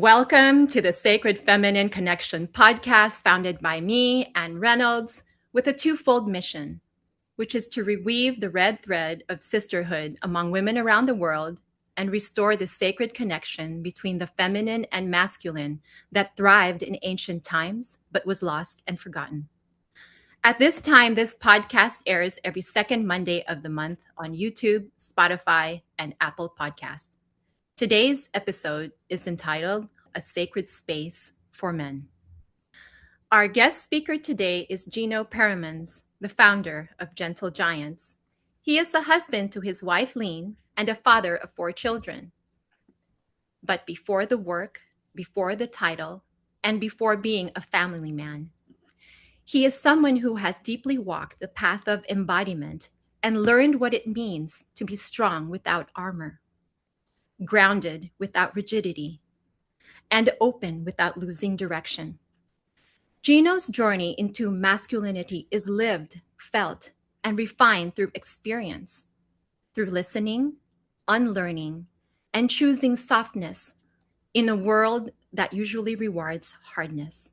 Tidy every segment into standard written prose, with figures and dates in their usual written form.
Welcome to the Sacred Feminine Connection podcast, founded by me, Anne Reynolds, with a twofold mission, which is to reweave the red thread of sisterhood among women around the world and restore the sacred connection between the feminine and masculine that thrived in ancient times but was lost and forgotten. At this time, this podcast airs every second Monday of the month on YouTube, Spotify, and Apple Podcasts. Today's episode is entitled A Sacred Space for Men. Our guest speaker today is Gino Peremans, the founder of Gentle Giants. He is the husband to his wife, Lean, and a father of 4 children. But before the work, before the title, and before being a family man, he is someone who has deeply walked the path of embodiment and learned what it means to be strong without armor, grounded without rigidity, and open without losing direction. Gino's journey into masculinity is lived, felt, and refined through experience, through listening, unlearning, and choosing softness in a world that usually rewards hardness.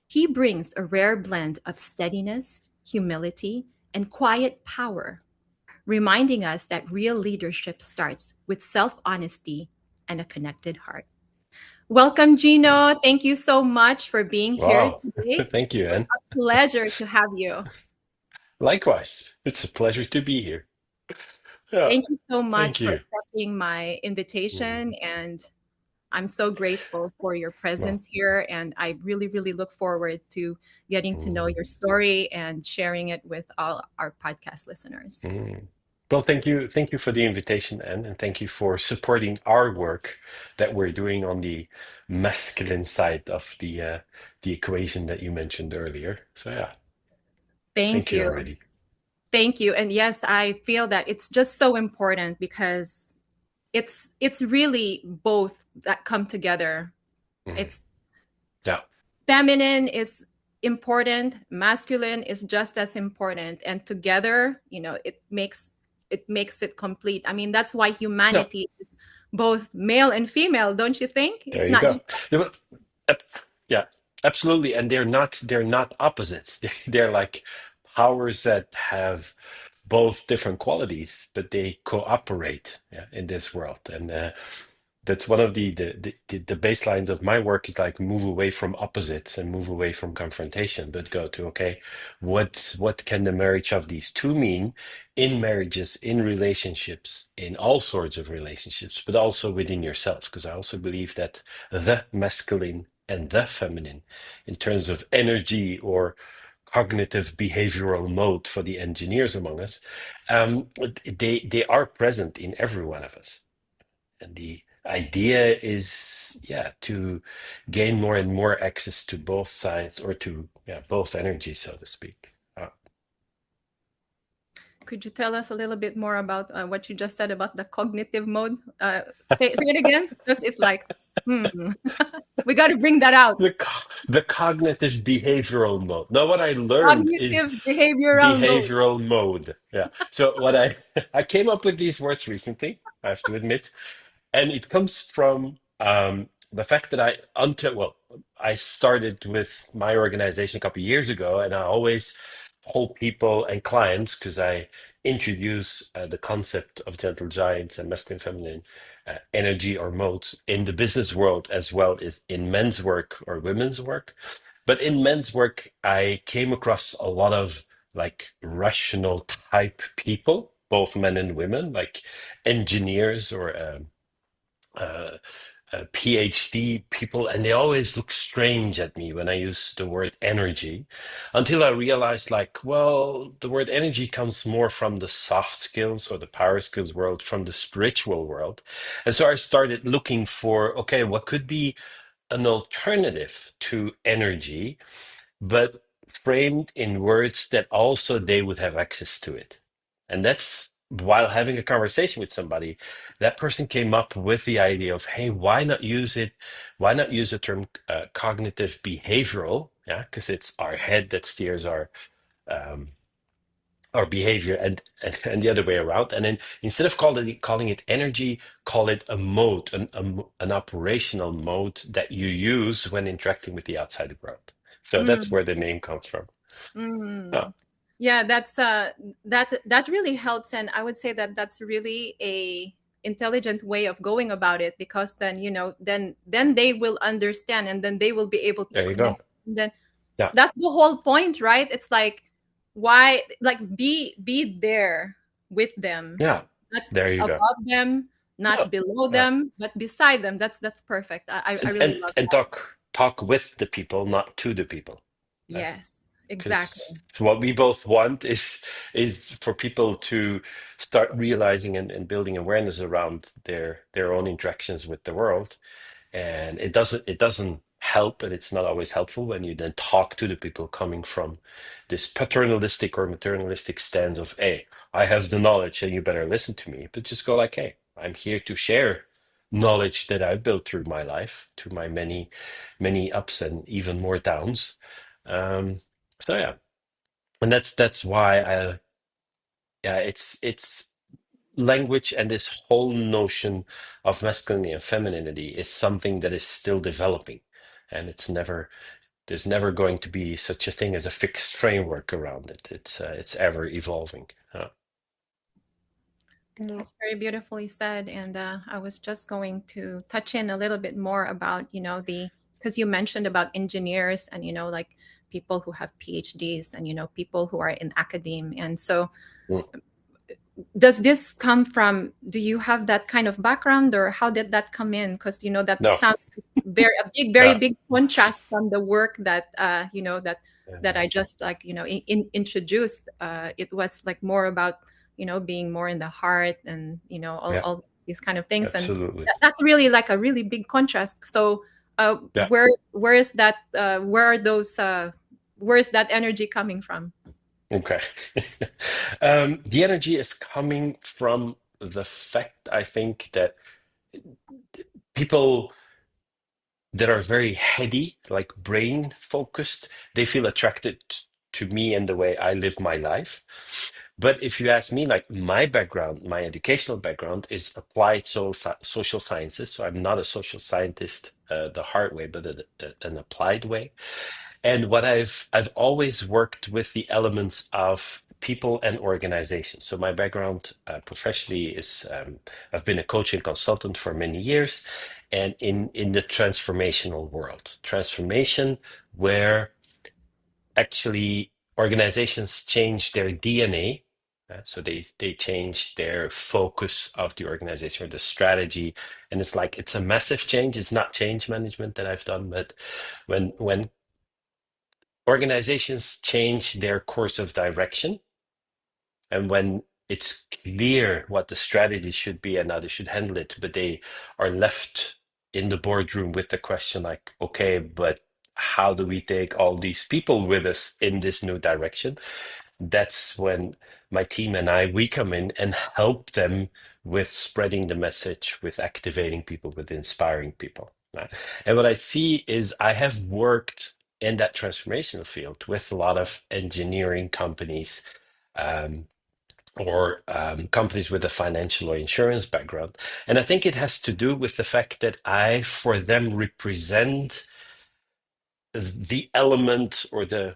He brings a rare blend of steadiness, humility, and quiet power, reminding us that real leadership starts with self-honesty and a connected heart. Welcome, Gino. Thank you so much for being here Wow. today. Thank you, It's Anne. a pleasure to have you. Likewise, it's a pleasure to be here. Yeah, Thank you so much thank for you. accepting my invitation, Mm, and I'm so grateful for your Well, presence here. And I really, really look forward to getting to know your mm, story and sharing it with all our podcast listeners. mm. Well, thank you. Thank you for the invitation, Anne, and thank you for supporting our work that we're doing on the masculine side of the equation that you mentioned earlier. So yeah, Thank thank you you. already. Thank you. And yes, I feel that it's just so important because it's really both that come together. Mhm. It's Yeah, feminine is important, masculine is just as important, and together, it makes it complete. I mean, that's why yeah. humanity is both male and female, don't you think? There It's you not go. just Yeah, ab- yeah, absolutely. And they're not opposites. They're like powers that have both different qualities, but they cooperate, yeah, in this world. And that's one of the baselines of my work is like move away from opposites and move away from confrontation, but go to, okay, what can the marriage of these two mean in marriages, in relationships, in all sorts of relationships, but also within yourself? Because I also believe that the masculine and the feminine, in terms of energy or cognitive behavioral mode for the engineers among us, they are present in every one of us. And the idea is, yeah, to gain more and more access to both sides or to, yeah, both energies, so to speak. Could you tell us a little bit more about what you just said about the cognitive mode? Say it again, because it's like, hmm, we got to bring that out. The cognitive behavioral mode. Now, what I learned is Cognitive behavioral mode. behavioral mode. Yeah. So what I I came up with these words recently, I have to admit, and it comes from the fact that I started with my organization a couple of years ago, and I always told people and clients, because I introduce the concept of gentle giants and masculine feminine energy or modes in the business world as well as in men's work or women's work. But in men's work, I came across a lot of like rational type people, both men and women, like engineers or uh, PhD people, and they always look strange at me when I use the word energy, until I realized, like, well, the word energy comes more from the soft skills or the power skills world, from the spiritual world. And so I started looking for, okay, what could be an alternative to energy, but framed in words that also they would have access to it. And that's while having a conversation with somebody, that person came up with the idea of, hey, why not use it? Why not use the term cognitive behavioral? Yeah, because it's our head that steers um, or behavior, and the other way around. And then instead of calling it energy, call it a mode, an operational mode that you use when interacting with the outside world. So that's Mm, where the name comes from. Oh, mm. Yeah, that really helps, and I would say that that's really a intelligent way of going about it, because then, then they will understand, and then they will be able to there you go. connect. And then Yeah, that's the whole point, right? It's like, why, like, be there with them, yeah, not there you go. above them, Yeah, not below yeah. them, but beside them. That's perfect. I And really and love and that. talk with the people, not to the people. Yes, exactly. Because what we both want is for people to start realizing and building awareness around their own interactions with the world. And it doesn't help, and it's not always helpful when you then talk to the people coming from this paternalistic or maternalistic stance of, hey, I have the knowledge and you better listen to me. But just go like, hey, I'm here to share knowledge that I've built through my life, through my many many ups and even more downs. um so yeah, and that's why I yeah, it's language, and this whole notion of masculinity and femininity is something that is still developing, and there's never going to be such a thing as a fixed framework around it. It's ever evolving. Yeah. That's very beautifully said. And I was just going to touch in a little bit more about, because you mentioned about engineers and, like people who have PhDs and, people who are in academia. And so, Mm. does this come from, do you have that kind of background, or how did that come in? Because, that No. sounds very Yeah. big contrast from the work that, that Yeah. I just, like, introduced. It was like more about, being more in the heart, and, Yeah, all these kind of things. And absolutely. that's really like a really big contrast. So, Yeah. where is that, where are those, where is that energy coming from? Okay. The energy is coming from the fact, I think, that people that are very heady, like brain focused, they feel attracted to me and the way I live my life. But if you ask me, like my background, my educational background is applied social sciences. So I'm not a social scientist the hard way, but an applied way. And what I've always worked with the elements of people and organizations. So my background professionally is I've been a coach and consultant for many years, and in the transformational world, transformation where actually organizations change their DNA. So they change their focus of the organization or the strategy, and it's like it's a massive change. It's not change management that I've done, but when organizations change their course of direction, and when it's clear what the strategy should be and how they should handle it, but they are left in the boardroom with the question like, okay, but how do we take all these people with us in this new direction? That's when my team and we come in and help them with spreading the message, with activating people, with inspiring people. Right? And what I see is I have worked in that transformational field with a lot of engineering companies, um, or companies with a financial or insurance background. And I think it has to do with the fact that I, for them, represent the element, or the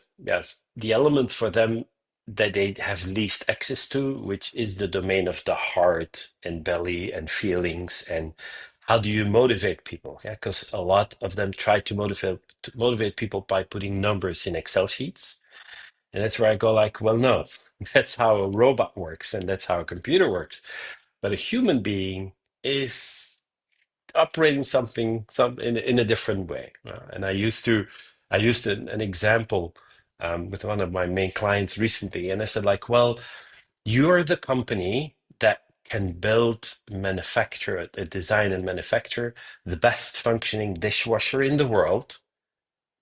element for them that they have least access to, which is the domain of the heart and belly and feelings. And how do you motivate people? Yeah, because a lot of them try to motivate people by putting numbers in Excel sheets. And that's where I go like, well, no, that's how a robot works and that's how a computer works. But a human being is operating some in a different way. And I used an example with one of my main clients recently, and I said like, well, you're the company that can build, manufacture, design and manufacture the best functioning dishwasher in the world,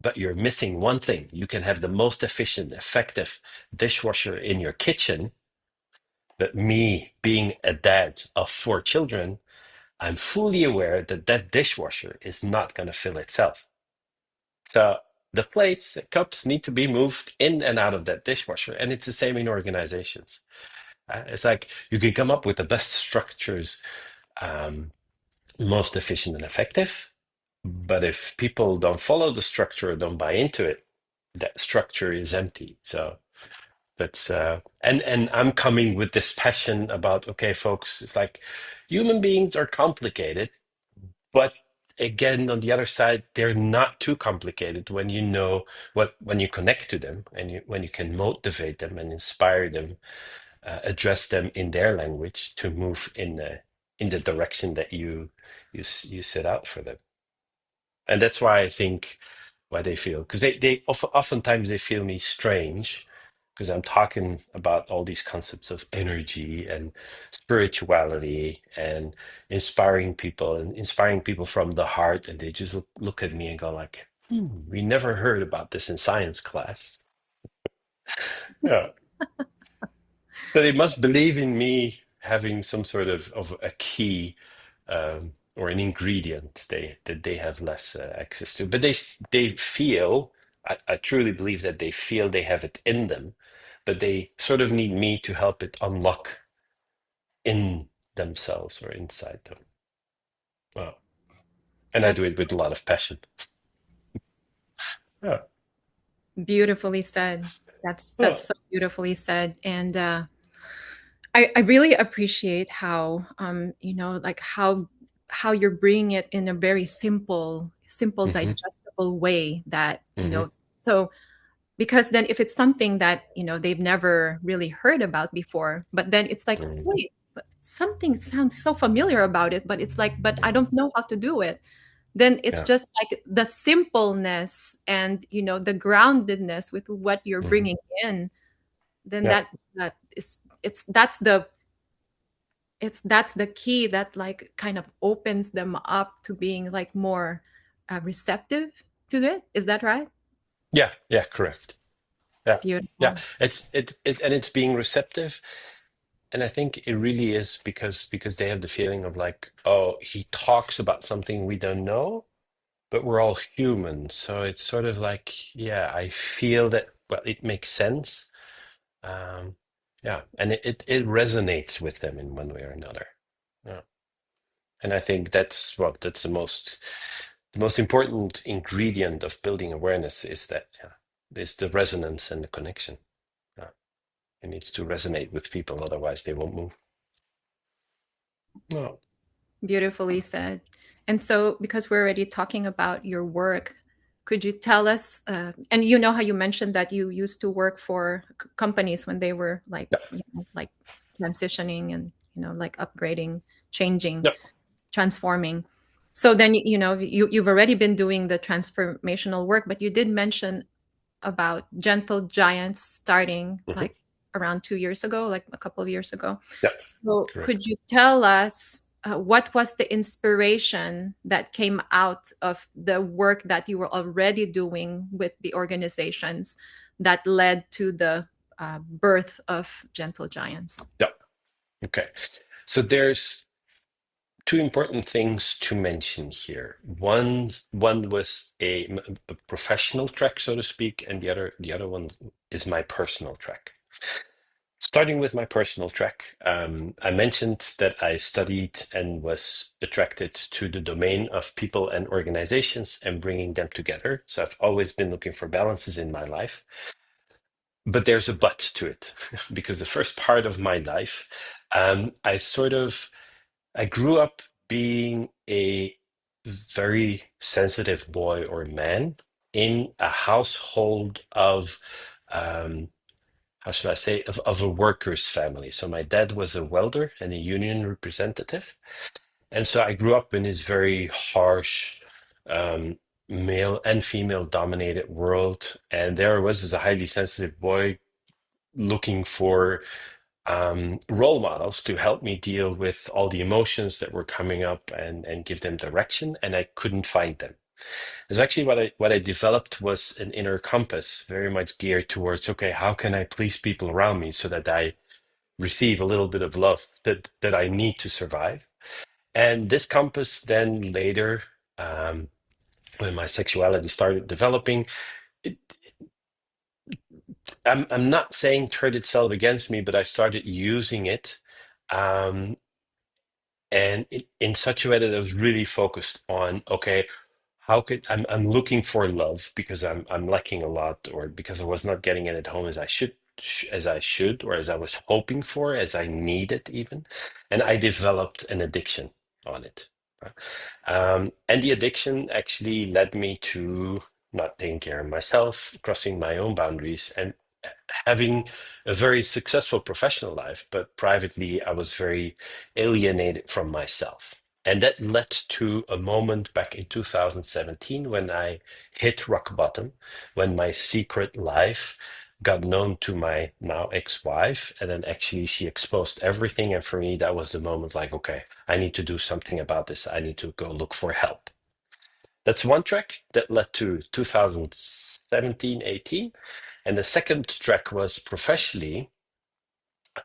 but you're missing one thing. You can have the most efficient, effective dishwasher in your kitchen, but me being a dad of 4 children, I'm fully aware that that dishwasher is not going to fill itself. So the plates, the cups need to be moved in and out of that dishwasher. And it's the same in organizations. It's like you can come up with the best structures, um, most efficient and effective. But if people don't follow the structure or don't buy into it, that structure is empty. So that's and I'm coming with this passion about, okay, folks, it's like human beings are complicated, but again, on the other side, they're not too complicated when you know what when you connect to them and when you can motivate them and inspire them, address them in their language to move in the direction that you set out for them. And that's why I think why they feel, because oftentimes they feel me strange because I'm talking about all these concepts of energy and spirituality and inspiring people from the heart, and they just look at me and go like, we never heard about this in science class. Yeah. So they must believe in me having some sort of a key, or an ingredient that they have less access to. But they feel, I truly believe that they feel they have it in them, but they sort of need me to help it unlock in themselves or inside them. Wow. And I do That's it with a lot of passion. Yeah. beautifully said. That's Oh. so beautifully said. And I really appreciate how like how you're bringing it in a very simple Hmm. digestible way that Hmm. so because then if it's something that they've never really heard about before, but then it's like, Hmm. wait, but something sounds so familiar about it, but it's like, but I don't know how to do it. Then it's Yeah. just like the simpleness and the groundedness with what you're Hmm. bringing in. Then Yeah. that is it's that's the key that like kind of opens them up to being like more receptive to it. Is that right? Yeah. Yeah. Correct. Yeah. Yeah. Beautiful. And it's being receptive. And I think it really is because they have the feeling of like, oh, he talks about something we don't know, but we're all human. So it's sort of like, yeah, I feel that, well, it makes sense. Um, yeah, and it resonates with them in one way or another. Yeah. And I think that's the most important ingredient of building awareness is that, yeah, is the resonance and the connection. Yeah. It needs to resonate with people, otherwise they won't move. No. Beautifully said. And so, because we're already talking about your work, could you tell us? And you know how you mentioned that you used to work for companies when they were like, Yeah. like transitioning and like upgrading, changing, Yeah. transforming. So then you've already been doing the transformational work, but you did mention about gentle giants starting Hmm. like around 2 years ago, like a couple of years ago. Yeah. So, could Correct. you tell us what was the inspiration that came out of the work that you were already doing with the organizations that led to the birth of Gentle Giants? Yeah. Okay. So there's two important things to mention here. One was a professional track, so to speak, and the other one is my personal track. Starting with my personal track, I mentioned that I studied and was attracted to the domain of people and organizations and bringing them together. So I've always been looking for balances in my life. But there's a but to it, because the first part of my life, I grew up being a very sensitive boy or man in a household of, um, how should I say, of a workers' family. So my dad was a welder and a union representative. And so I grew up in this very harsh, um, male and female dominated world. And there I was as a highly sensitive boy looking for role models to help me deal with all the emotions that were coming up and give them direction, and I couldn't find them. It's actually what I developed was an inner compass, very much geared towards, okay, how can I please people around me so that I receive a little bit of love that I need to survive. And this compass then later, when my sexuality started developing, it, I'm not saying turned itself against me, but I started using it, um, and in such a way that I was really focused on, okay, how could I'm looking for love because I'm lacking a lot, or because I was not getting it at home as I should, or as I was hoping for, as I needed even, and I developed an addiction on it. And the addiction actually led me to not taking care of myself, crossing my own boundaries, and having a very successful professional life, but privately, I was very alienated from myself. And that led to a moment back in 2017 when I hit rock bottom, when my secret life got known to my now ex-wife. And then actually she exposed everything. And for me, that was the moment like, okay, I need to do something about this. I need to go look for help. That's one track that led to 2017, 18. And the second track was professionally.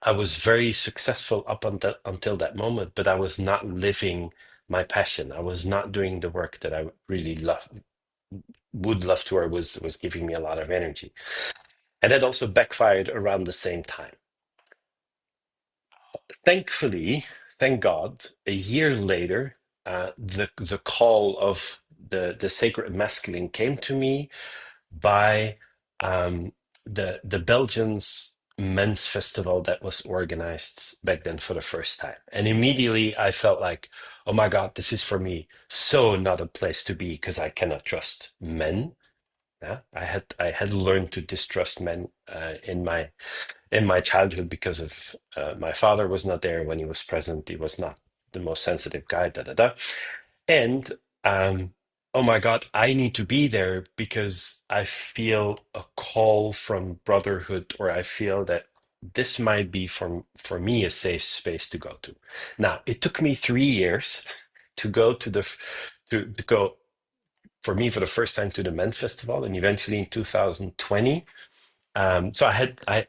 I was very successful up until that moment, but I was not living my passion. I was not doing the work that I really would love to, or was giving me a lot of energy. And that also backfired around the same time. Thankfully, thank God, a year later, the call of the sacred masculine came to me by the Belgians men's festival that was organized back then for the first time. And immediately I felt like, oh my God, this is for me so not a place to be because I cannot trust men. Yeah, I had learned to distrust men in my childhood because of my father was not there when he was present. He was not the most sensitive guy. Da da da. And oh my God, I need to be there because I feel a call from brotherhood, or I feel that this might be for me a safe space to go to. Now, it took me 3 years to go to go for me for the first time to the men's festival, and eventually in 2020. So I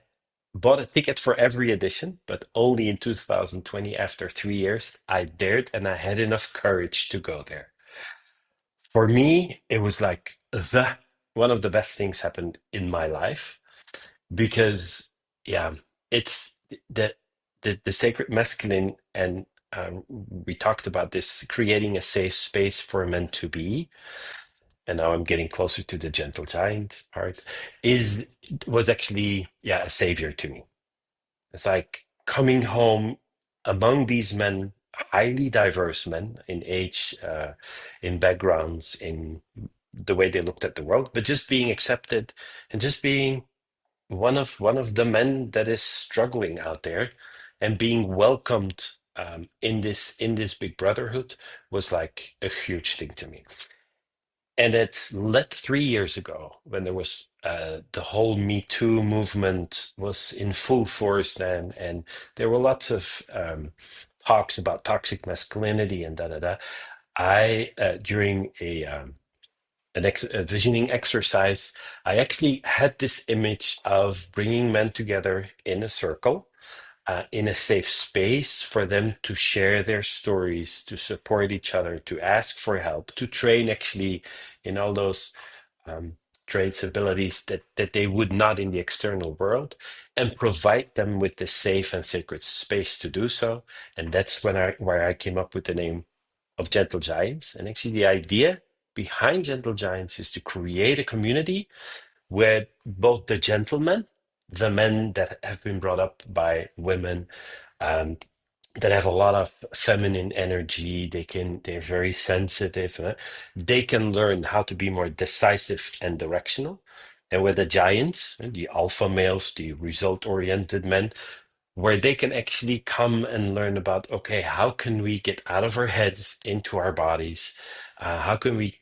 bought a ticket for every edition, but only in 2020, after 3 years, I dared and I had enough courage to go there. For me, it was like the one of the best things happened in my life because, yeah, it's the sacred masculine, and we talked about this, creating a safe space for men to be. And now I'm getting closer to the gentle giant part. Is was actually, yeah, a savior to me. It's like coming home among these men, highly diverse men in age, in backgrounds, in the way they looked at the world, but just being accepted and just being one of the men that is struggling out there and being welcomed in this big brotherhood was like a huge thing to me. And it's led 3 years ago when there was the whole Me Too movement was in full force then, and there were lots of talks about toxic masculinity and da da da. I during a visioning exercise, I actually had this image of bringing men together in a circle, in a safe space for them to share their stories, to support each other, to ask for help, to train actually in all those um, traits, abilities that they would not in the external world, and provide them with the safe and sacred space to do so. And that's where I came up with the name of Gentle Giants. And actually, the idea behind Gentle Giants is to create a community where both the gentlemen, the men that have been brought up by women, um, that have a lot of feminine energy, they're very sensitive, they can learn how to be more decisive and directional. And where the giants, the alpha males, the result oriented men, where they can actually come and learn about, okay, how can we get out of our heads into our bodies? How can we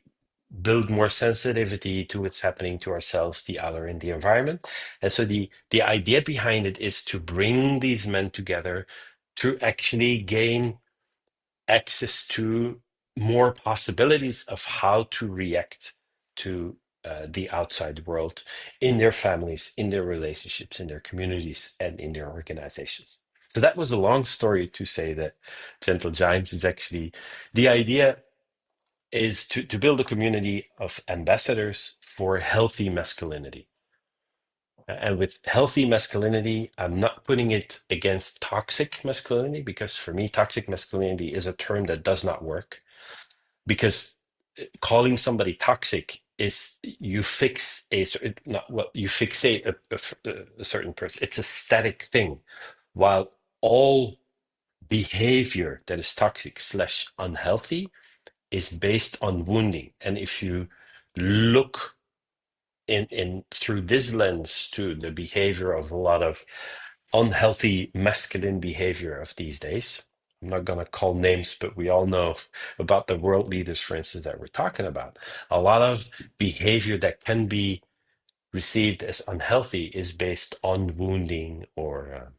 build more sensitivity to what's happening to ourselves, the other, and the environment? And so the idea behind it is to bring these men together to actually gain access to more possibilities of how to react to the outside world in their families, in their relationships, in their communities, and in their organizations. So that was a long story to say that Gentle Giants is actually the idea is to build a community of ambassadors for healthy masculinity. And with healthy masculinity, I'm not putting it against toxic masculinity, because for me, toxic masculinity is a term that does not work. Because calling somebody toxic is you fix a certain, not what you fixate a certain person. It's a static thing. While all behavior that is toxic slash unhealthy is based on wounding. And if you look in through this lens to the behavior of a lot of unhealthy masculine behavior of these days, I'm not going to call names, but we all know about the world leaders, for instance, that we're talking about. A lot of behavior that can be received as unhealthy is based on wounding or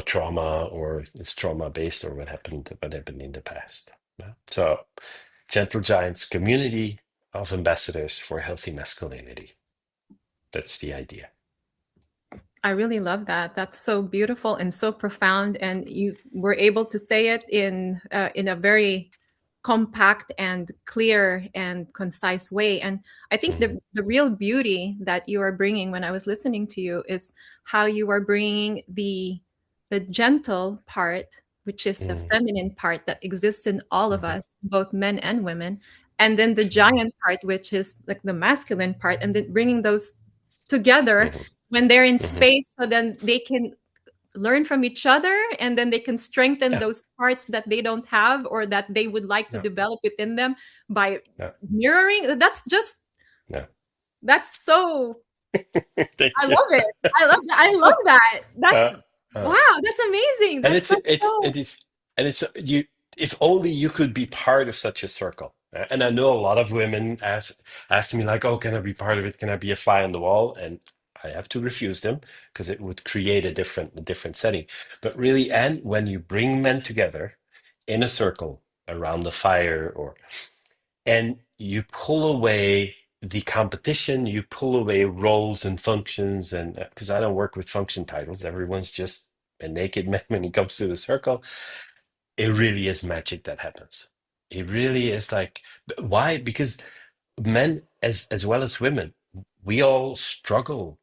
trauma, or it's trauma based, or what happened in the past. Yeah. So, Gentle Giants, community of ambassadors for healthy masculinity. That's the idea. I really love that. That's so beautiful and so profound, and you were able to say it in a very compact and clear and concise way. And I think Mm, the real beauty that you are bringing when I was listening to you is how you are bringing the gentle part, which is the mm, feminine part that exists in all of mhm, us, both men and women, and then the mhm, giant part, which is like the masculine part, and then bringing those together mhm, when they're in mhm. space, so then they can learn from each other, and then they can strengthen Yeah, those parts that they don't have or that they would like to no, develop within them by no, mirroring. no. That's so, I Thank you. love it. I love that. Uh, That's, uh. wow, that's amazing. And That's so. it's you. If only you could be part of such a circle. And I know a lot of women ask me like, "Oh, can I be part of it? Can I be a fly on the wall?" And I have to refuse them because it would create a different setting. But really, and when you bring men together in a circle around the fire, or and you pull away the competition, you pull away roles and functions, and because I don't work with function titles, everyone's just a naked man when he comes to the circle. It really is magic that happens. It really is like, why? Because men as well as women, we all struggle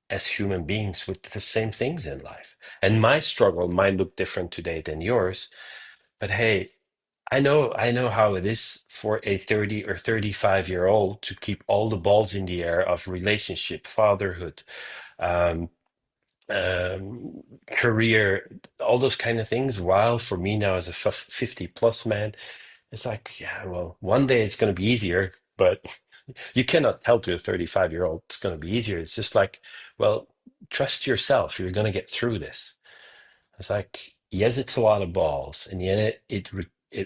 as human beings with the same things in life. And my struggle might look different today than yours, but hey, I know how it is for a 30 or 35-year-old to keep all the balls in the air of relationship, fatherhood, um, career, all those kind of things. While for me now, as a 50 plus man, it's like, yeah, well, one day it's going to be easier, but you cannot tell to a 35-year-old it's going to be easier. It's just like, well, trust yourself. You're going to get through this. It's like, yes, it's a lot of balls, and yet it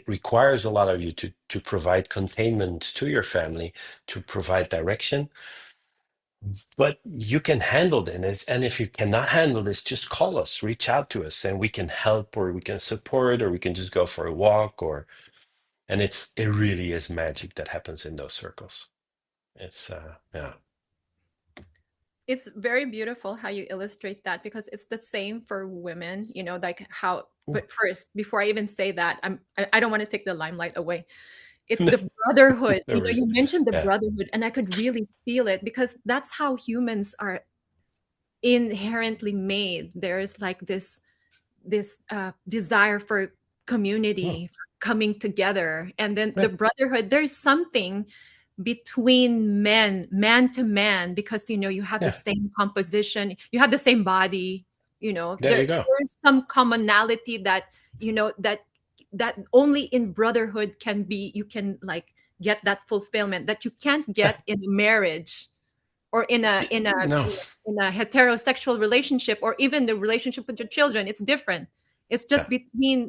requires a lot of you to provide containment to your family, to provide direction. But you can handle this, and if you cannot handle this, just call us, reach out to us, and we can help, or we can support, or we can just go for a walk, or and it really is magic that happens in those circles. It's yeah. It's very beautiful how you illustrate that, because it's the same for women, like how, Mm. but first, before I even say that, I don't want to take the limelight away. It's the brotherhood. No reason. You mentioned the Yeah. brotherhood, and I could really feel it, because that's how humans are inherently made. There's like this desire for Mm. community, for coming together, and then the Yeah. brotherhood. There's something between men, man to man, because you have the Yeah. same composition, you have the same body. There you go. There's some commonality that that only in brotherhood can be, you can like get that fulfillment that you can't Yeah. get in a marriage, or in a in a No. in a heterosexual relationship, or even the relationship with your children. It's different. It's just Yeah.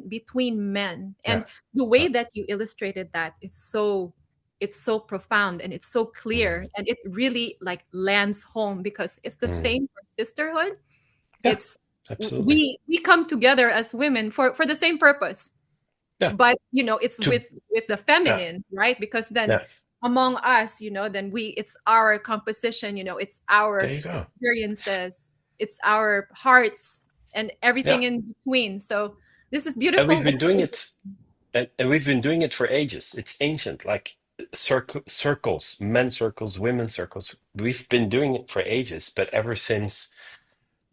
between men. Yeah. And the way Yeah. that you illustrated that is so, it's so profound, and it's so clear, Mm. and it really like lands home, because it's the Mm. same for sisterhood. Yeah. It's, Absolutely. we come together as women for the same purpose, Yeah. but it's To with the yeah. feminine, right? Because then Yeah. among us, then it's our composition, it's our There you go. experiences, it's our hearts, and everything Yeah. in between. So this is And we've beautiful. been doing it. and we've been doing it for ages. It's ancient, like circles, men's circles, women's circles. We've been doing it for ages, but ever since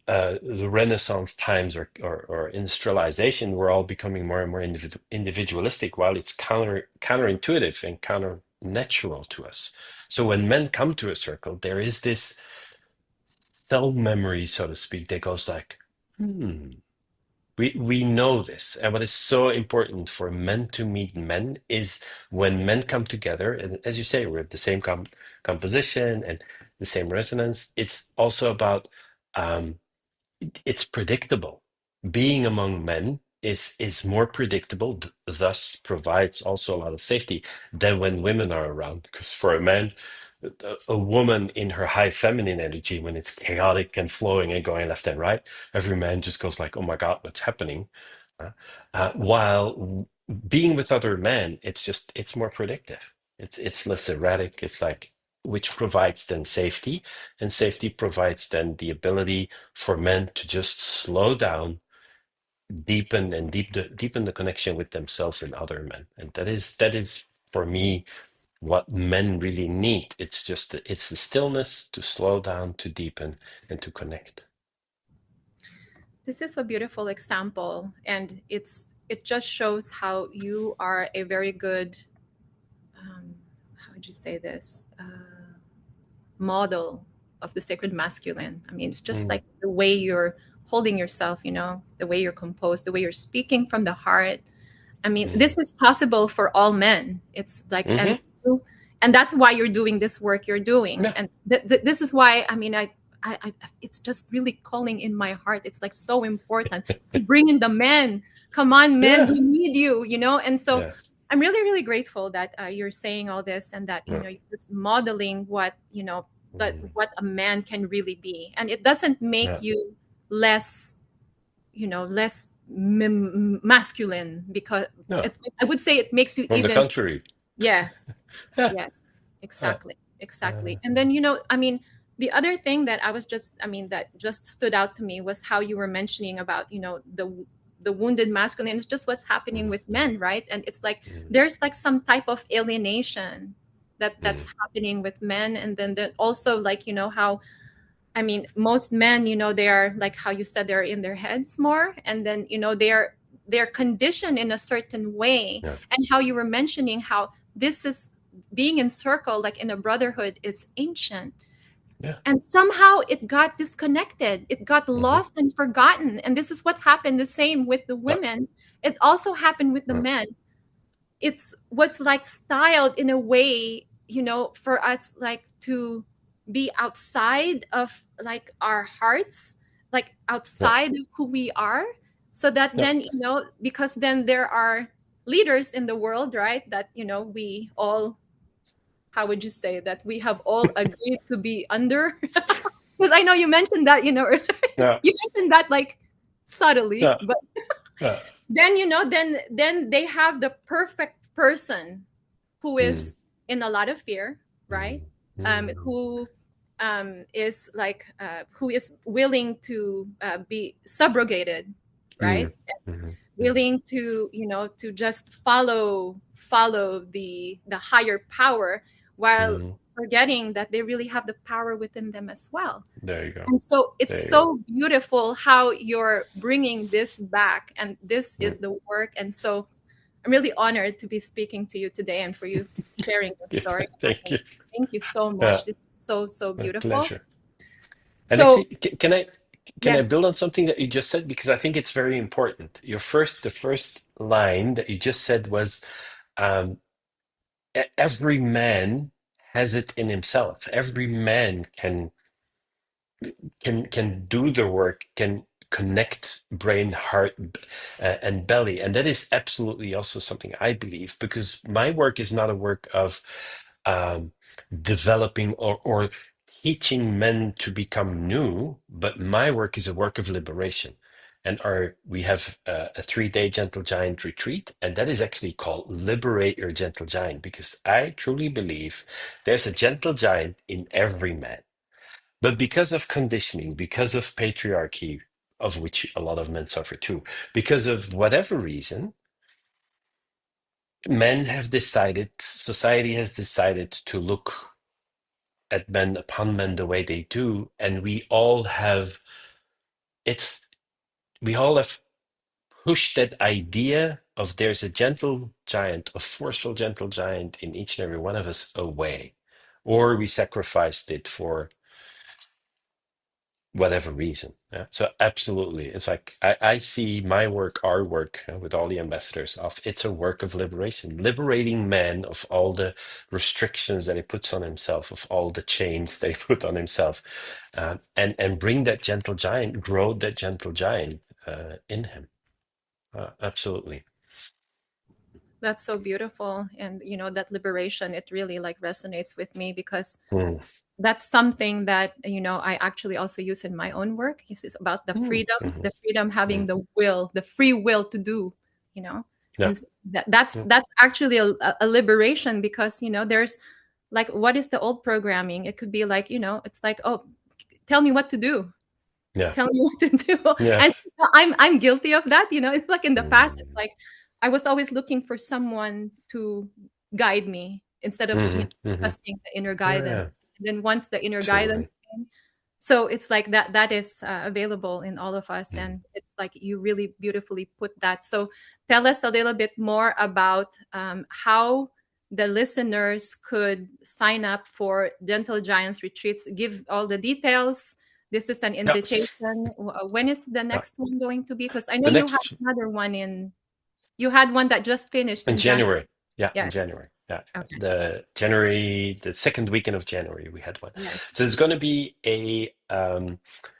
the Renaissance times or industrialization, we're all becoming more and more individualistic, while it's counterintuitive and counter natural to us. So when men come to a circle, there is this cell memory, so to speak, that goes like, hmm. We know this, and what is so important for men to meet men is when men come together, and as you say, we're the same composition and the same resonance. It's also about um, it's predictable. Being among men is more predictable, thus provides also a lot of safety than when women are around. Because for a man, a woman in her high feminine energy, when it's chaotic and flowing and going left and right, every man just goes like, "Oh my God, what's happening?" While being with other men, it's more predictive. It's less erratic. It's like which provides then safety, and safety provides then the ability for men to just slow down, deepen the connection with themselves and other men. And that is for me what men really need. It's the stillness to slow down, to deepen, and to connect. This is a beautiful example, and it just shows how you are a very good, how would you say this, model of the sacred masculine. I mean, it's just Mm, like the way you're holding yourself, you know, the way you're composed, the way you're speaking from the heart. I mean, mm, this is possible for all men. It's like, hmm. and that's why you're doing this work you're doing. Yeah, And this is why, I mean, it's just really calling in my heart. It's like so important to bring in the men. Come on, men, yeah, we need you, you know? And so yeah, I'm really, really grateful that you're saying all this and that, you yeah. know, you're just modeling what, you know, that Mm, what a man can really be. And it doesn't make yeah, you less, you know, less masculine because no. I would say it makes you On the even. contrary, Yes, yeah, yes, yeah, exactly, uh, exactly. And then, you know, I mean, the other thing that I was just, I mean, that just stood out to me was how you were mentioning about, you know, the wounded masculine. It's just what's happening mm, with men, right? And it's like mm, there's like some type of alienation that's mm, happening with men, and then also like, you know, how, I mean, most men, you know, they are like how you said, they're in their heads more, and then, you know, they're conditioned in a certain way, yeah, and how you were mentioning how this is being in circle, like in a brotherhood, is ancient, yeah, and somehow it got disconnected, it got hmm, lost and forgotten, and this is what happened the same with the yeah, women. It also happened with the yeah, men. It's what's like styled in a way, you know, for us like to be outside of like our hearts, like yeah, outside of who we are, so that yeah, then, you know, because then there are leaders in the world, right, that, you know, we all, how would you say, that we have all agreed to be under. Because I know you mentioned that, you know, yeah, you mentioned that like subtly, yeah, but yeah, then, you know, then they have the perfect person who mm, is in a lot of fear, right? mm, mm, Who is like who is willing to be subrogated, mm, right? mhm, mhm, Willing to, you know, to just follow the higher power, while mhm. forgetting that they really have the power within them as well. There you go. And so it's There you go. so beautiful how you're bringing this back, and this Mm. is the work. And so I'm really honored to be speaking to you today and for you sharing your story. Thank And you. thank you so Yeah, much. This is so, so my beautiful. pleasure. And So, actually, can I yes. build on something that you just said, because I think it's very important. The first line that you just said was, um, every man has it in himself. Every man can do the work, can connect brain, heart, and belly, and that is absolutely also something I believe, because my work is not a work of um, developing or teaching men to become new, but my work is a work of liberation. And we have a 3-day gentle giant retreat, and that is actually called Liberate Your Gentle Giant, because I truly believe there's a gentle giant in every man. But because of conditioning, because of patriarchy, of which a lot of men suffer too, because of whatever reason, Men have decided, society has decided to look at men, upon men the way they do, and it's we all have pushed that idea of there's a gentle giant, a forceful gentle giant in each and every one of us away, or we sacrificed it for whatever reason. Yeah. So absolutely, it's like I see my work, our work with all the ambassadors of it's a work of liberation, liberating man of all the restrictions that he puts on himself, of all the chains that he put on himself, and bring that gentle giant, grow that gentle giant in him. Absolutely. That's so beautiful. And, that liberation, it really like resonates with me because Mm, that's something that, I actually also use in my own work. It's about mm, mhm, the freedom, having mm. the free will to do, you know, Yeah. and that's Yeah. actually a liberation because, there's like, what is the old programming? It could be like, it's like, oh, tell me what to do. Yeah. Tell me what to do. Yeah. And I'm guilty of that. It's like in the past, it's Mm, like I was always looking for someone to guide me instead of trusting the inner yeah. guidance. Yeah. And then once the inner Absolutely. guidance came, so it's like that is available in all of us, Mm. and it's like you really beautifully put that. So tell us a little bit more about how the listeners could sign up for Gentle Giants retreats. Give all the details. This is an Yeah. invitation. When is the Yeah. next one going to be? Because I know The you had next another one you had one that just finished in in January. January. Yeah, in Yes. January. Yeah. Okay. The second weekend of January, we had one. Yes. So there's going to be the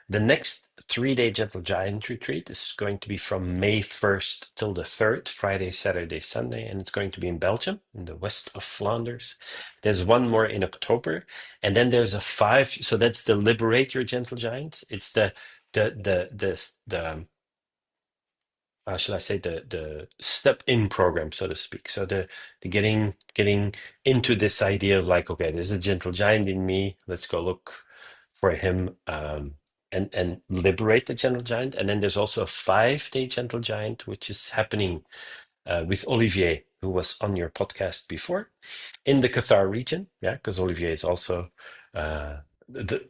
next 3-day Gentle Giant retreat is going to be from May 1st till the 3rd, Friday, Saturday, Sunday, and it's going to be in Belgium, in the west of Flanders. There's one more in October, and then there's a so that's the Liberate Your Gentle Giant. It's the should I say the step in program, so to speak. So the getting into this idea of like, okay, there's a gentle giant in me. Let's go look for him and liberate the gentle giant. And then there's also a 5-day gentle giant, which is happening with Olivier, who was on your podcast before in the Qatar region, yeah, because Olivier is also uh,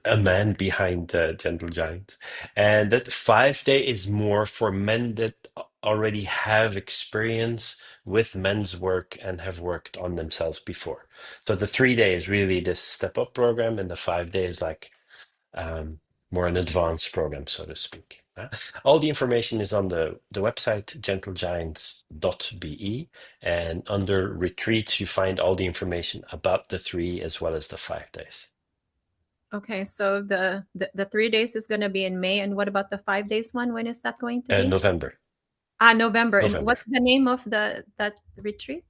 a man behind Gentle Giant. And that 5-day is more for men that already have experience with men's work and have worked on themselves before. So the 3-day is really this step up program, and the 5-day is like um, more an advanced program, so to speak. All the information is on the website gentlegiants.be, and under retreats, you find all the information about the 3 as well as the 5 days. Okay. So the 3 days is going to be in May, and what about the 5 days one? When is that going to be? November. November. And November. what's the name of the that retreat?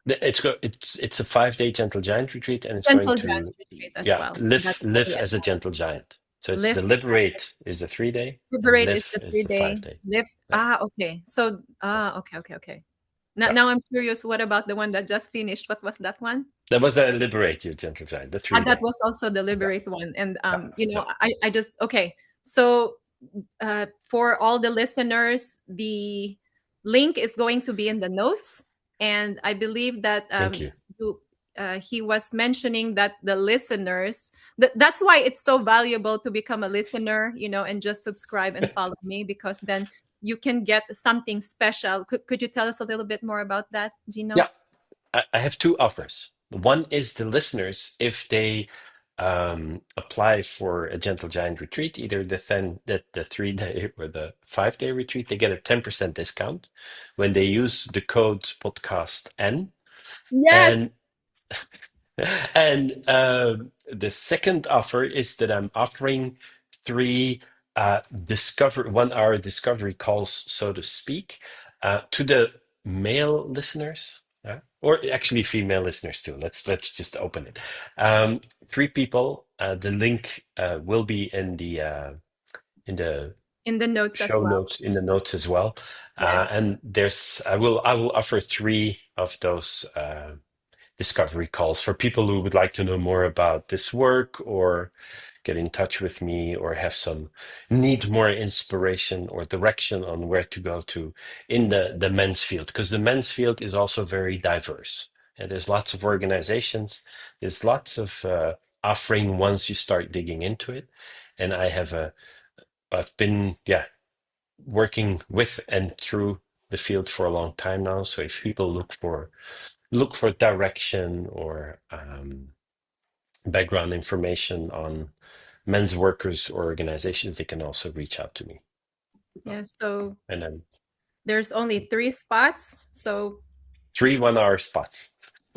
It's a 5-day Gentle Giant retreat, and it's going Gentle to, Giants retreat as yeah, well. live That's live yes. as a gentle giant. So it's the Lift. Liberate is the 3-day, and Liberate is Live the is three the day. 5-day. Lift. Yeah, Okay. So yeah, okay. Now yeah. I'm curious. What about the one that just finished? What was that one? That was a Liberate You Gentle Giant, the three That day. was also the Yeah, Liberate one. And yeah, yeah. I just okay. So for all the listeners, the link is going to be in the notes, and I believe that Thank you. you, he was mentioning that the listeners that's why it's so valuable to become a listener, and just subscribe and follow me because then you can get something special. Could you tell us a little bit more about that, Gino? Yeah, I have two offers. One is the listeners, if they apply for a Gentle Giant retreat, either the 3-day or the 5-day retreat, they get a 10% discount when they use the code podcast N. And Yes. And the second offer is that I'm offering 3 discover 1 hour discovery calls, so to speak, to the male listeners, or actually female listeners too. Let's just open it. 3 people. The link will be in the In the notes as show well. notes, in the notes as well. Yes. And I will offer 3 of those. discovery calls for people who would like to know more about this work or get in touch with me or have some need more inspiration or direction on where to go to in the men's field, because the men's field is also very diverse. And there's lots of organizations, there's lots of offering once you start digging into it. And I've been, working with and through the field for a long time now. So if people look for direction or background information on men's workers or organizations, they can also reach out to me. Yeah, so And then there's only 3 spots. So 3 1 hour spots.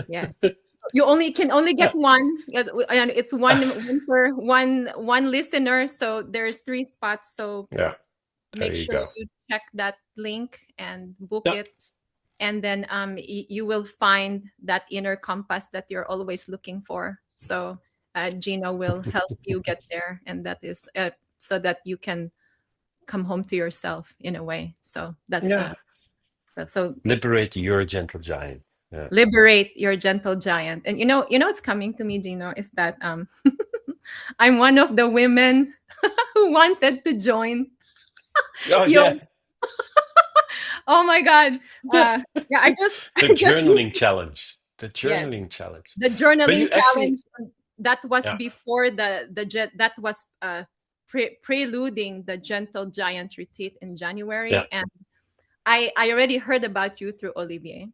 yes, you only can only get Yeah. one. Yes, and it's one per one listener. So there's 3 spots. So Yeah. There make you sure go. you check that link and book Yeah. it. And then you will find that inner compass that you're always looking for. So Gino will help you get there, and that is so that you can come home to yourself in a way. So that's Yeah. so Liberate your gentle giant. Yeah. liberate your gentle giant. And you know what's coming to me, Gino, is that I'm one of the women who wanted to join Oh your. yeah. Oh my God. The Yeah, I just I just journaling challenge. The yes, journaling challenge. the But you journaling actually, challenge, that was yeah, before that was preluding the gentle giant retreat in yeah, January. And I already heard about you through Olivier.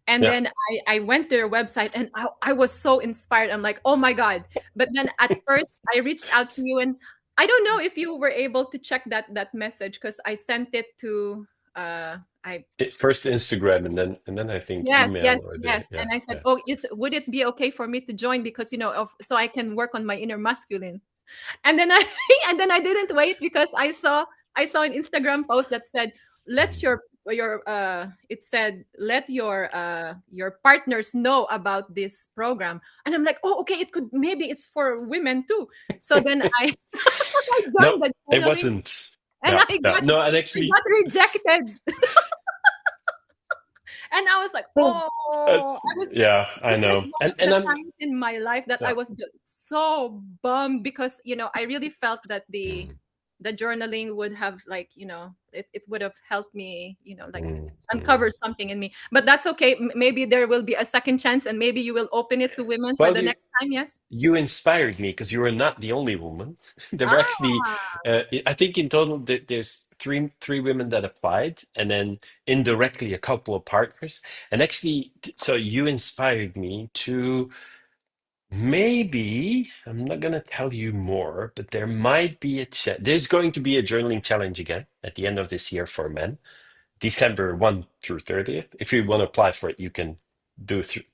And yeah. then I went to your website, and I was so inspired. I'm like, oh my God. But then at first I reached out to you, and I don't know if you were able to check that message, because I sent it to I First Instagram and then I think yes, email yes, or the yes. yeah, And I said, yeah. oh, would it be okay for me to join, because so I can work on my inner masculine. And then I and then I didn't wait, because I saw an Instagram post that said, let Mm. your it said, let your partners know about this program. And I'm like, oh, okay, maybe it's for women too. So then I I No, joined the it journaling, wasn't. and Yeah, yeah. No, and I actually, got rejected. And I was like, uh, oh, I was yeah, I this is know. one And of and the I'm times in my life that I yeah. was so bummed, because I really felt that Mm, the journaling would have, like, it would have helped me, like, mm, uncover mm. something in me. But that's okay. Maybe there will be a second chance, and maybe you will open it to women for Well, the you next time. Yes. you inspired me because you were not the only woman. There were actually, Ah, I think in total there's three women that applied, and then indirectly a couple of partners. And actually, so you inspired me to maybe, I'm not going to tell you more, but there might be there's going to be a journaling challenge again at the end of this year for men. December 1 through 30th. If you want to apply for it, you can do it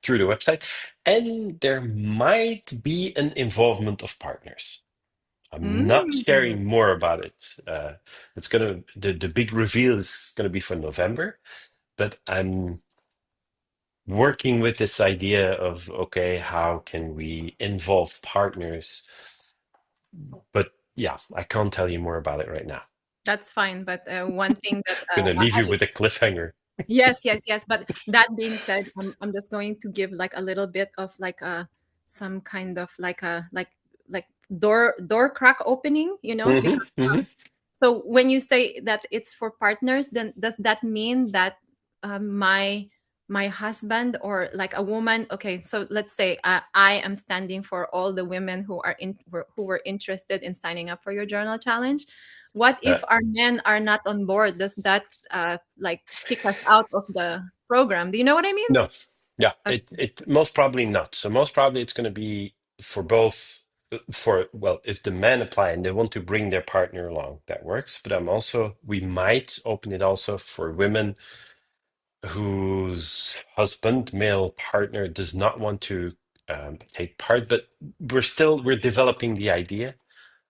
through the website. And there might be an involvement of partners. I'm not mm, sharing more about it. It's gonna the big reveal is gonna be for November, but I'm working with this idea of okay, how can we involve partners? But yeah, I can't tell you more about it right now. that's fine. But one thing that Gonna leave you with a cliffhanger. yes, yes, yes. But that being said, I'm just going to give, like, a little bit of, like, some kind of, like, a like door crack opening, Hmm. because Hmm. so when you say that it's for partners, then does that mean that my husband, or like a woman? Okay, so let's say I am standing for all the women who were interested in signing up for your journal challenge. What if our men are not on board? Does that like kick us out of the program? Do you know what I mean? No, yeah, Okay. it most probably not. So most probably it's going to be for both. For well, if the men apply and they want to bring their partner along, that works. But we might open it also for women whose husband, male partner, does not want to take part. But we're developing the idea,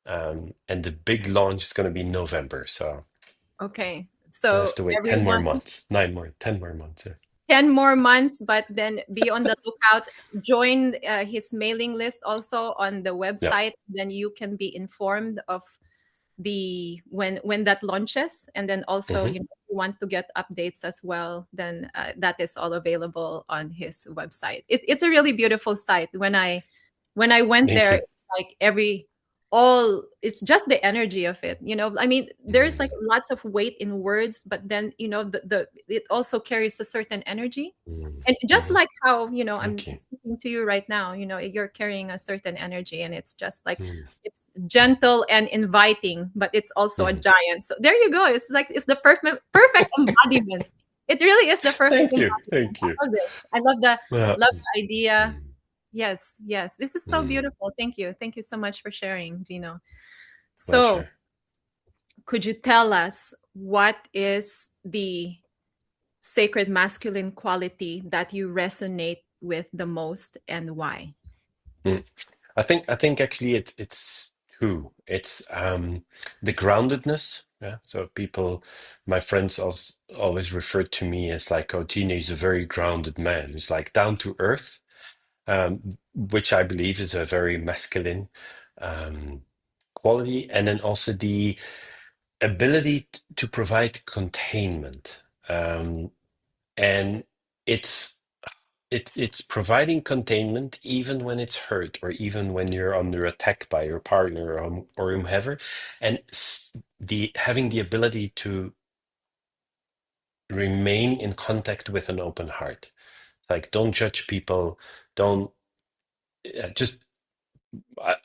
and the big launch is going to be November. So Okay. I So have to wait everyone, 10 more months. 10 more months, but then be on the lookout. Join his mailing list also on the Yeah. website. Then you can be informed of the when that launches, and then also, Hmm. if you want to get updates as well, then that is all available on his website. It's a really beautiful site. When I went Thank there, you. it's like every all it's just the energy of it. I mean, there's like Mm, lots of weight in words, but then the it also carries a certain energy. mm, And just mhm. like how, I'm Thank you. speaking to you right now, you're carrying a certain energy, and it's just like Mm, it's gentle and inviting, but it's also a mhm. giant. So there you go. It's like it's the perfect embodiment. It really is the perfect Thank you. embodiment. Thank you. I love it. I love the Well, love the idea. mm, Yes, yes. This is so mm, beautiful. Thank you. Thank you so much for sharing, Gino. So, pleasure. could you tell us what is the sacred masculine quality that you resonate with the most, and why? Mm. I think actually it's two. It's the groundedness. Yeah. So people, my friends also always refer to me as like, oh, Gina is a very grounded man. He's like down to earth, which I believe is a very masculine um, quality, and then also the ability to provide containment. And it's it's providing containment even when it's hurt, or even when you're under attack by your partner, or whomever, and the having the ability to remain in contact with an open heart. Like, don't judge people. Don't just.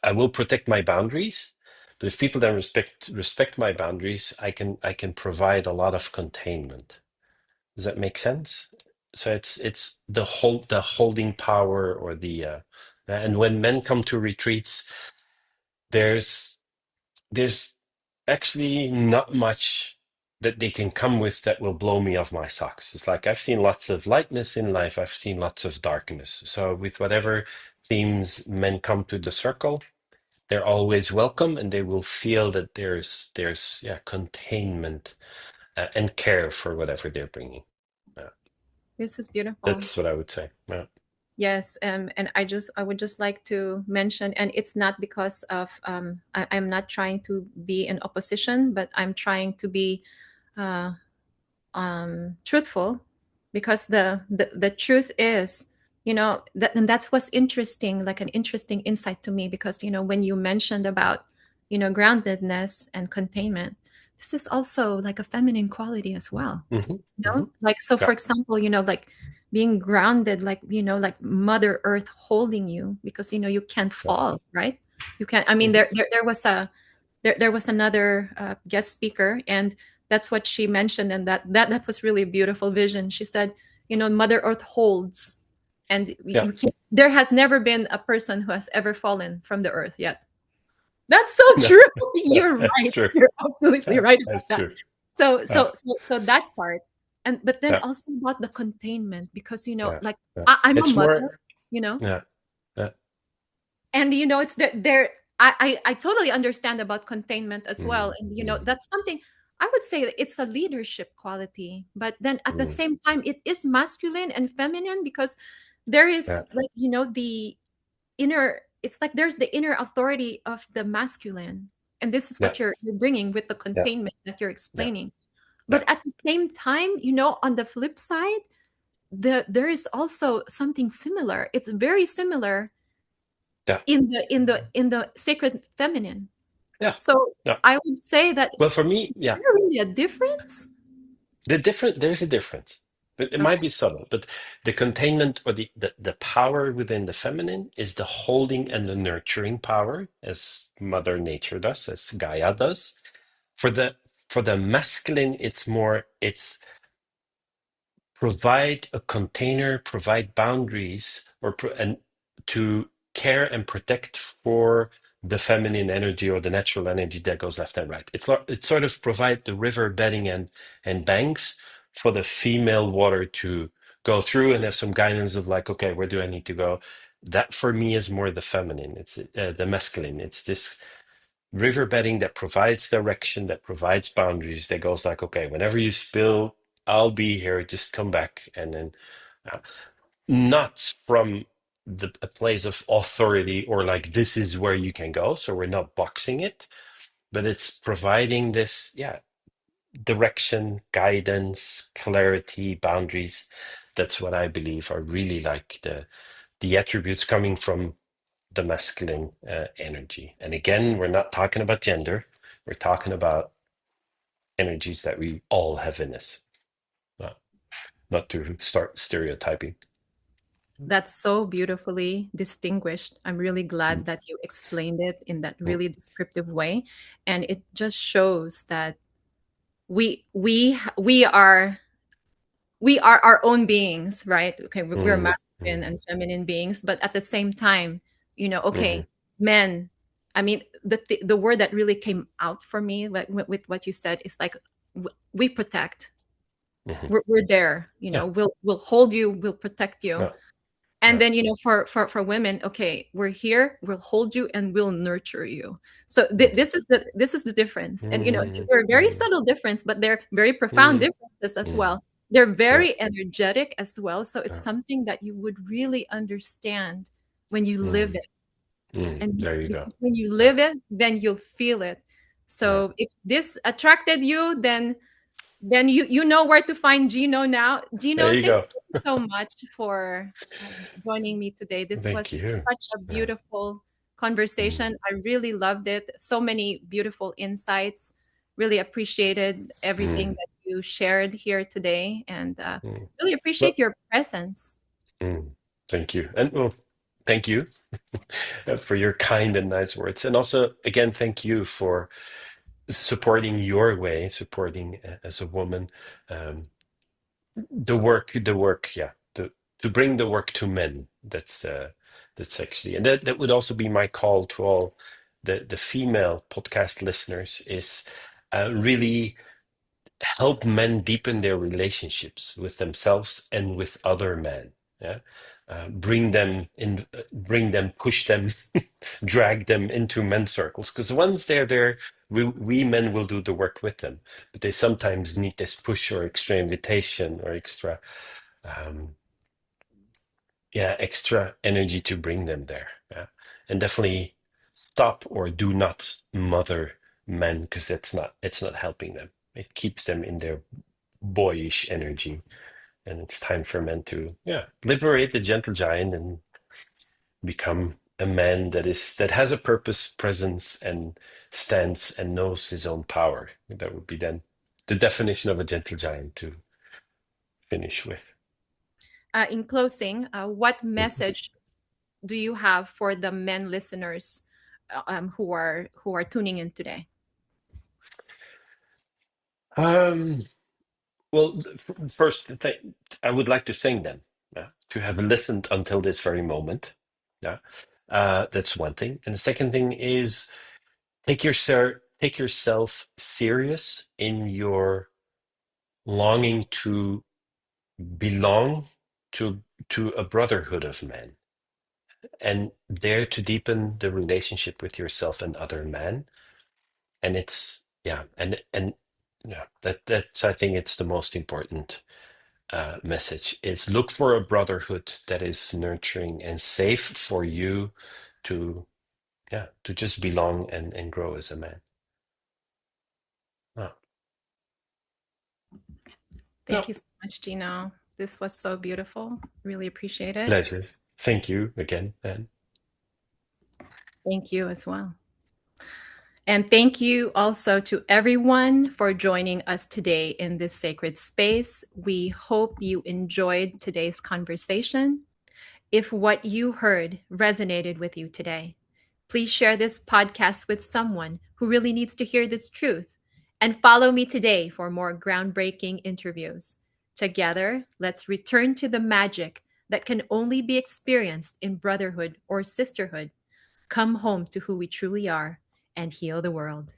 I will protect my boundaries, but if people then respect my boundaries, I can provide a lot of containment. Does that make sense? So it's the holding power, or the and when men come to retreats, there's there's actually not much that they can come with that will blow me off my socks. It's like I've seen lots of lightness in life, I've seen lots of darkness. So with whatever themes men come to the circle, they're always welcome, and they will feel that there's yeah, containment and care for whatever they're bringing. Yeah. This is beautiful. That's what I would say. Yeah. Yes, and I would just like to mention, and it's not because of I'm not trying to be in opposition, but I'm trying to be uh, truthful, because the truth is, and that's what's interesting, like an interesting insight to me, because when you mentioned about groundedness and containment, this is also like a feminine quality as well. Hmm. Hmm. Like, so Yeah. for example, like being grounded, like like Mother Earth holding you, because you can't Yeah. fall, right? You can't. I mean, Hmm. there was there was another guest speaker, and that's what she mentioned, and that was really a beautiful vision. She said, Mother Earth holds, and Yeah. you can't, there has never been a person who has ever fallen from the earth yet. That's so No, true. no, You're that's right. true. You're absolutely Yeah, right about that's that. true. Yeah. So that part, and but then Yeah. also about the containment, because Yeah. like Yeah. I'm a It's mother, more. you know Yeah. Yeah. and it's there. I totally understand about containment as well, Mm, and mm, that's something I would say it's a leadership quality, but then at the mm. same time it is masculine and feminine, because there is Yeah. like the inner, it's like there's the inner authority of the masculine, and this is Yeah. what you're bringing with the Yeah. containment that you're Yeah. explaining. Yeah. But at the same time, on the flip side, there is also something similar. It's very similar Yeah. in the sacred feminine. Yeah. So Yeah. I would say that Well, for me, is yeah, there really a difference? there's a difference. But it might Okay. be subtle, but the containment, or the power within the feminine, is the holding and the nurturing power, as Mother Nature does, as Gaia does. For the masculine, it's provide a container, provide boundaries, and to care and protect for the feminine energy, or the natural energy that goes left and right. It sort of provide the river bedding and banks for the female water to go through, and have some guidance of like, okay, where do I need to go? That for me is more the feminine. It's the masculine. It's this river bedding that provides direction, that provides boundaries, that goes like, okay, whenever you spill, I'll be here, just come back. And then uh, not from a place of authority, or like, this is where you can go, so we're not boxing it, but it's providing this, yeah, direction, guidance, clarity, boundaries. That's what I believe are really like the attributes coming from the masculine energy. And again, we're not talking about gender. We're talking about energies that we all have in us. Not, not to start stereotyping. That's so beautifully distinguished. I'm really Mm, glad that you explained it in that mm, really descriptive way, and it just shows that we are our own beings, right? Okay, we're mm, masculine mm, and feminine beings, but at the same time, mm, okay, men. I mean, the word that really came out for me, like with what you said, is like we protect. mm. We're there. Yeah, We'll hold you. We'll protect you. yeah, And yeah. then for women, okay, we're here. We'll hold you and we'll nurture you. So Mm, this is the difference, and mm, they're very mm, subtle difference, but they're very profound mm, differences as mm. well. They're Yeah, very energetic as well. So it's yeah. something that you would really understand when you live Mm, it, there you go. because when you Yeah, live it, then you'll feel it. yeah. So if this attracted you, then you know where to find Gino now. There Gino, you thank go. you so much for joining me today. This Thank was you. such a Yeah. beautiful Mm, conversation. I really loved it. So many beautiful insights. Really appreciated everything mm, that you shared here today, and mm. really Well, appreciate your presence. mm, thank you. And well, thank you for your kind and nice words. And also, again, thank you for supporting your way, supporting as a woman, um, the work, yeah, to bring the work to men. That's actually, and that would also be my call to all the female podcast listeners is really help men deepen their relationships with themselves and with other men. Yeah, bring them in, bring them, push them, drag them into men's circles. Because once they're there, we men will do the work with them. But they sometimes need this push or extra invitation or extra, um, yeah, extra energy to bring them there. Yeah, and definitely stop or do not mother men because it's not helping them. It keeps them in their boyish energy, and it's time for men to, yeah, liberate the gentle giant and become a man that has a purpose, presence, and stands and knows his own power. That would be then the definition of a gentle giant to finish with. In closing, what message do you have for the men listeners who are tuning in today? um well, first I would like to thank them, to have listened until this very moment. Yeah, that's one thing, and the second thing is take yourself serious in your longing to belong to a brotherhood of men and dare to deepen the relationship with yourself and other men. And it's, yeah, and yeah, that's, I think it's the most important message is look for a brotherhood that is nurturing and safe for you to, yeah, to just belong and grow as a man. Oh, Thank no, you so much, Gino. This was so beautiful. Really appreciate it. pleasure. Thank you again, man. Thank you as well. And thank you also to everyone for joining us today in this sacred space. We hope you enjoyed today's conversation. If what you heard resonated with you today, please share this podcast with someone who really needs to hear this truth. And follow me today for more groundbreaking interviews. Together, let's return to the magic that can only be experienced in brotherhood or sisterhood. Come home to who we truly are and heal the world.